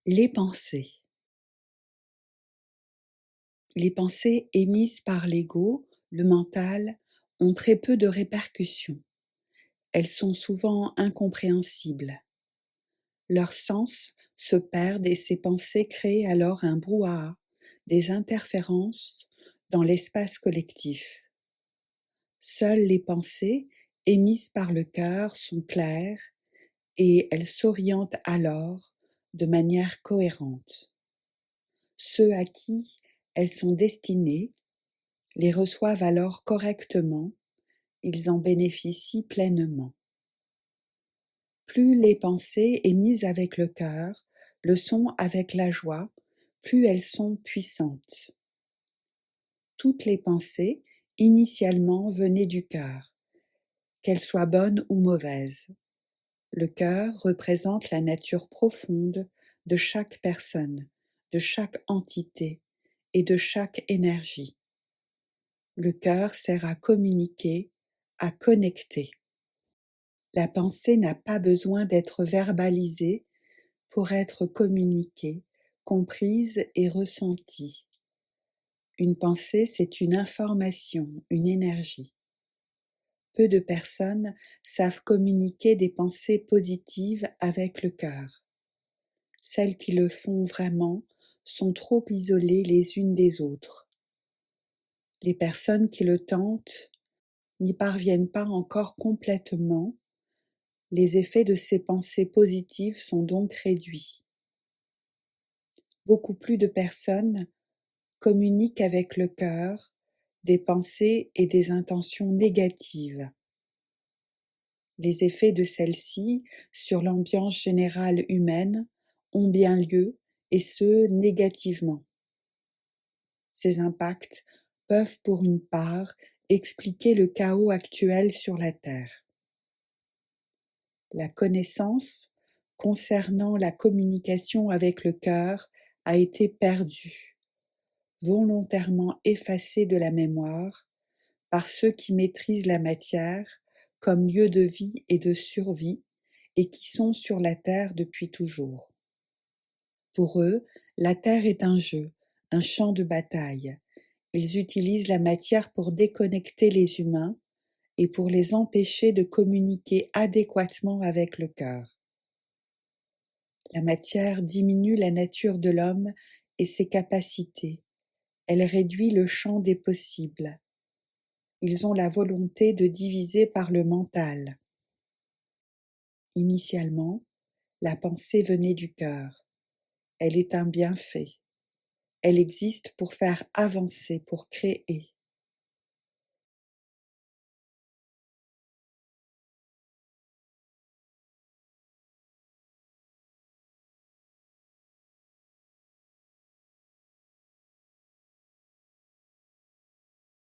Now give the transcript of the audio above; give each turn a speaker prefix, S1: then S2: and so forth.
S1: Les pensées. Les pensées émises par l'ego, le mental, ont très peu de répercussions. Elles sont souvent incompréhensibles. Leurs sens se perdent et ces pensées créent alors un brouhaha, des interférences dans l'espace collectif. Seules les pensées émises par le cœur sont claires et elles s'orientent alors de manière cohérente. Ceux à qui elles sont destinées les reçoivent alors correctement, ils en bénéficient pleinement. Plus les pensées émises avec le cœur le sont avec la joie, plus elles sont puissantes. Toutes les pensées, initialement, venaient du cœur, qu'elles soient bonnes ou mauvaises. Le cœur représente la nature profonde de chaque personne, de chaque entité et de chaque énergie. Le cœur sert à communiquer, à connecter. La pensée n'a pas besoin d'être verbalisée pour être communiquée, comprise et ressentie. Une pensée, c'est une information, une énergie. Peu de personnes savent communiquer des pensées positives avec le cœur. Celles qui le font vraiment sont trop isolées les unes des autres. Les personnes qui le tentent n'y parviennent pas encore complètement. Les effets de ces pensées positives sont donc réduits. Beaucoup plus de personnes communiquent avec le cœur des pensées et des intentions négatives. Les effets de celles-ci sur l'ambiance générale humaine ont bien lieu, et ce négativement. Ces impacts peuvent pour une part expliquer le chaos actuel sur la Terre. La connaissance concernant la communication avec le cœur a été perdue, volontairement effacée de la mémoire par ceux qui maîtrisent la matière comme lieu de vie et de survie et qui sont sur la Terre depuis toujours. Pour eux, la Terre est un jeu, un champ de bataille. Ils utilisent la matière pour déconnecter les humains et pour les empêcher de communiquer adéquatement avec le cœur. La matière diminue la nature de l'homme et ses capacités. Elle réduit le champ des possibles. Ils ont la volonté de diviser par le mental. Initialement, la pensée venait du cœur. Elle est un bienfait. Elle existe pour faire avancer, pour créer.